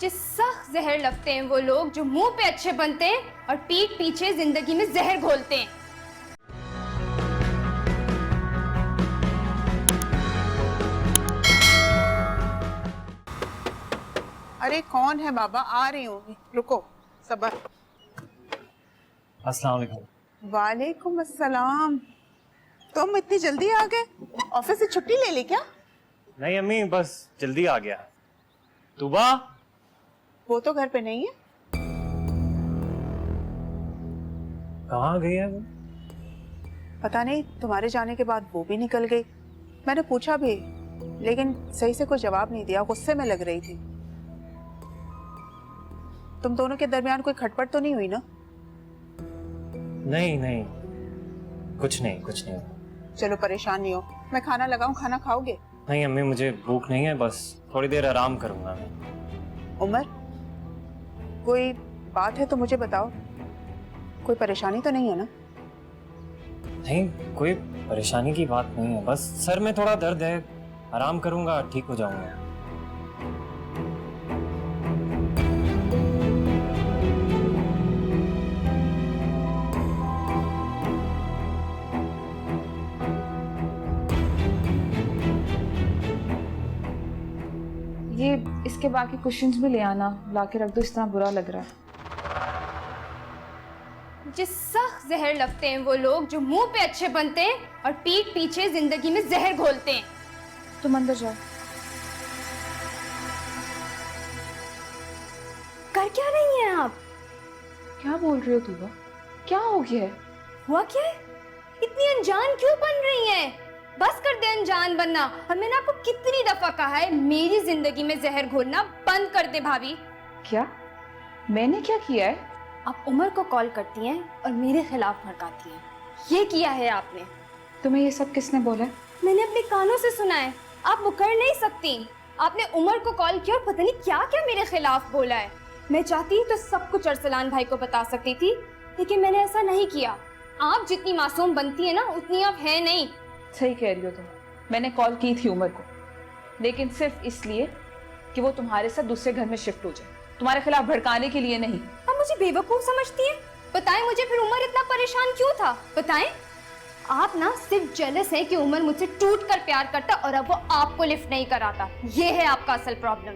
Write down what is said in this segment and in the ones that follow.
जिस सख्त जहर लगते हैं वो लोग जो मुंह पे अच्छे बनते हैं और पीठ पीछे जिंदगी में जहर घोलते हैं। अरे कौन है बाबा? आ रही हूँ, रुको, सबर। अस्सलाम वालेकुम। वालेकुम अस्सलाम। तुम इतनी जल्दी आ गए? ऑफिस से छुट्टी ले ली क्या? नहीं अम्मी, बस जल्दी आ गया। तुबा वो तो घर पे नहीं है। कहाँ गई है वो? पता नहीं, तुम्हारे जाने के बाद वो भी निकल गई। मैंने पूछा भी, लेकिन सही से कोई जवाब नहीं दिया, गुस्से में लग रही थी। तुम दोनों के दरमियान कोई खटपट तो नहीं हुई ना? नहीं नहीं, कुछ नहीं कुछ नहीं। चलो परेशान नहीं हो, मैं खाना लगाऊं, खाना खाओगे? नहीं अम्मी, मुझे भूख नहीं है, बस थोड़ी देर आराम करूंगा मैं। उमर, कोई बात है तो मुझे बताओ, कोई परेशानी तो नहीं है ना? नहीं, कोई परेशानी की बात नहीं है, बस सर में थोड़ा दर्द है, आराम करूंगा ठीक हो जाऊंगा। ये इसके बाकी क्वेश्चंस भी ले आना, ला के रख दो, इस तरह बुरा लग रहा है। जिस सख्त जहर लगते हैं वो लोग जो मुंह पे अच्छे बनते हैं और पीठ पीछे जिंदगी में जहर घोलते हैं। तुम अंदर जाओ। कर क्या रही हैं आप? क्या बोल रही हो तुबा? क्या हो गया है? हुआ क्या है? इतनी अनजान क्यों बन रही हैं? बस कर दे अनजान बनना। और मैंने आपको कितनी दफा कहा है मेरी जिंदगी में जहर घोलना बंद कर दे भाभी। क्या मैंने क्या किया है? आप उमर को कॉल करती हैं और मेरे खिलाफ भड़काती हैं। ये किया है आपने। तुम्हें ये सब किसने बोला है? मैंने अपने कानों से सुना है। आप मुकर नहीं सकती। आपने उमर को कॉल किया और पता नहीं क्या क्या मेरे खिलाफ बोला है। मैं चाहती तो सब कुछ अरसलान भाई को बता सकती थी, लेकिन मैंने ऐसा नहीं किया। आप जितनी मासूम बनती है ना, उतनी आप है नहीं। सही कह रही हो तुम। मैंने कॉल की थी उमर को, लेकिन सिर्फ इसलिए कि वो तुम्हारे साथ दूसरे घर में शिफ्ट हो जाए, तुम्हारे खिलाफ भड़काने के लिए नहीं। आप मुझे बेवकूफ समझती हैं? बताएं मुझे, फिर उमर इतना परेशान क्यों था? बताएं। आप ना सिर्फ जेलस हैं कि उमर मुझसे टूट कर प्यार करता और अब वो आपको लिफ्ट नहीं कराता। ये है आपका असल प्रॉब्लम।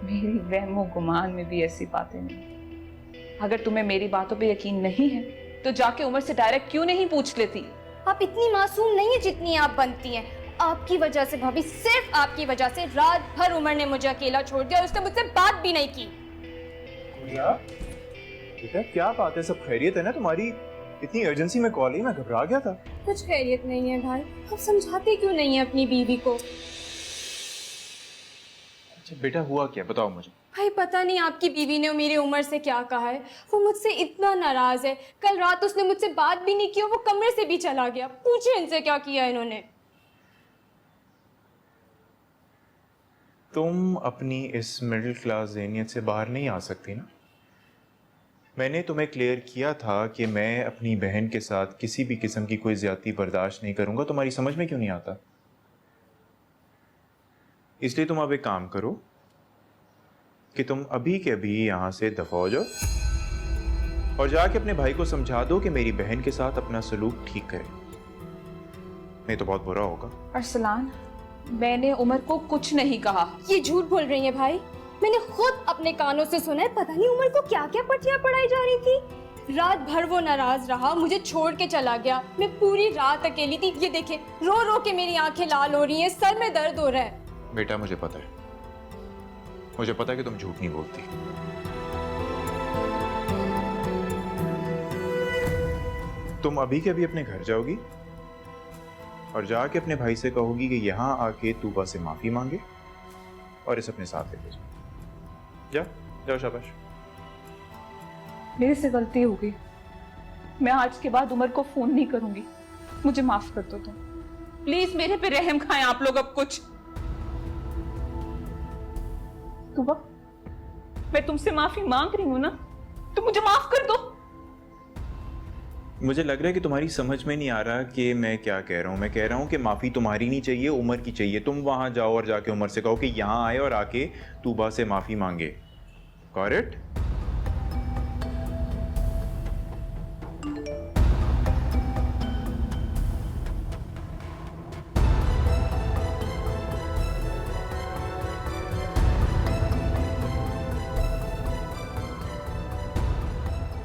मेरी वहमो गुमान में भी ऐसी बातें नहीं। अगर तुम्हें मेरी बातों पे यकीन नहीं है तो जाके उमर से डायरेक्ट क्यों नहीं पूछ लेती? आप इतनी मासूम नहीं है जितनी आप बनती हैं। आपकी वजह से भाभी, सिर्फ आपकी वजह से रात भर उमर ने मुझे अकेला छोड़ दिया और उसने मुझसे बात भी नहीं की। बेटा क्या बात है, सब खैरियत है ना तुम्हारी? इतनी अर्जेंसी में कॉल ही, मैं घबरा गया था। कुछ खैरियत नहीं है भाई। आप समझाते क्यों नहीं है अपनी बीवी को? अच्छा बेटा, हुआ क्या, बताओ मुझे। भाई पता नहीं आपकी बीवी ने मेरी उम्र से क्या कहा है। वो मुझसे इतना नाराज है। कल रात उसने मुझसे बात भी नहीं की और वो कमरे से भी चला गया। पूछिए इनसे क्या किया इन्होंने। तुम अपनी इस मिडिल क्लास ज़हनियत से बाहर नहीं आ सकती ना? मैंने तुम्हें क्लियर किया था कि मैं अपनी बहन के साथ किसी भी किस्म की कोई ज्यादती बर्दाश्त नहीं करूंगा। तुम्हारी समझ में क्यों नहीं आता? इसलिए तुम अब एक काम करो कि तुम अभी के अभी यहां से दफा हो जाओ और जाके अपने भाई को समझा दो कि मेरी बहन के साथ अपना सलूक ठीक करे, नहीं तो बहुत बुरा होगा। अरसलान, मैंने उमर को कुछ नहीं कहा। ये झूठ बोल रही है भाई। मैंने खुद अपने कानों से सुना है। पता नहीं उमर को क्या क्या पटिया पढ़ाई जा रही थी। रात भर वो नाराज रहा, मुझे छोड़ के चला गया। मैं पूरी रात अकेली थी। ये देखे, रो रो के मेरी आंखें लाल हो रही हैं, सर में दर्द हो रहा है। बेटा मुझे पता है, मुझे पता है कि तुम झूठ नहीं बोलती। तुम अभी के अभी अपने घर जाओगी और जाके अपने भाई से कहोगी कि यहाँ आके तूबा से माफी मांगे और इसे अपने साथ लेके जाओ। जा जाओ, शाबाश। मेरे से गलती हो गई। मैं आज के बाद उमर को फोन नहीं करूंगी। मुझे माफ कर दो तुम। प्लीज मेरे पे रहम खाएं आप लोग अब कुछ। तुबा, मैं तुमसे माफी मांग रही हूं ना, तो मुझे माफ कर दो। मुझे लग रहा है कि तुम्हारी समझ में नहीं आ रहा कि मैं क्या कह रहा हूँ। मैं कह रहा हूँ कि माफ़ी तुम्हारी नहीं चाहिए, उमर की चाहिए। तुम वहाँ जाओ और जाके उमर से कहो कि यहाँ आए और आके तूबा से माफ़ी मांगे। Got it?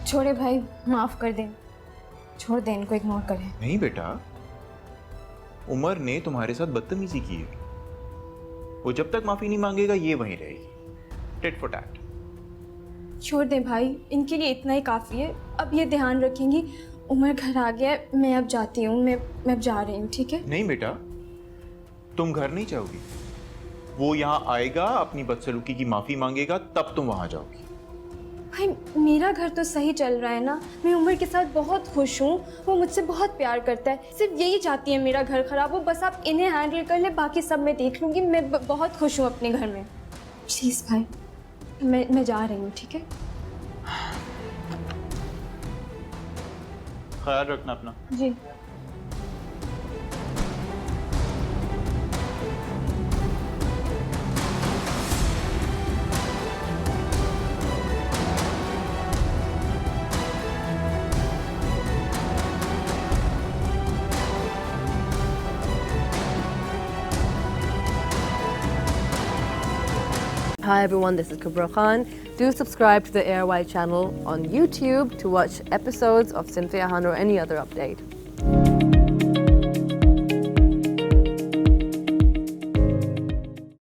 छोड़े भाई, माफ कर दें, छोड़ दें, इनको इग्नोर करें। नहीं बेटा, उमर ने तुम्हारे साथ बदतमीजी की है। वो जब तक माफ़ी नहीं मांगेगा ये वहीं रहेगी। Tit for tat. छोड़ दें भाई, इनके लिए इतना ही काफ़ी है। अब ये ध्यान रखेंगी, उमर घर आ गया है, मैं अब जाती हूँ, मैं अब जा रही हूँ, ठीक है? नहीं बेटा, तुम घर नहीं जाओगी। वो यहाँ आएगा, अपनी बदसलूकी की माफ़ी मांगेगा, तब तुम वहाँ जाओगी। भाई मेरा घर तो सही चल रहा है ना, मैं उमर के साथ बहुत खुश हूँ, वो मुझसे बहुत प्यार करता है। सिर्फ यही चाहती है मेरा घर खराब हो, बस आप इन्हें हैंडल कर ले, बाकी सब मैं देख लूँगी। मैं बहुत खुश हूँ अपने घर में। प्लीज़ भाई, मैं जा रही हूँ, ठीक है? ख्याल रखना अपना। जी। Hi everyone, this is Kubra Khan. Do subscribe to the ARY channel on YouTube to watch episodes of Cynthia Han or any other update.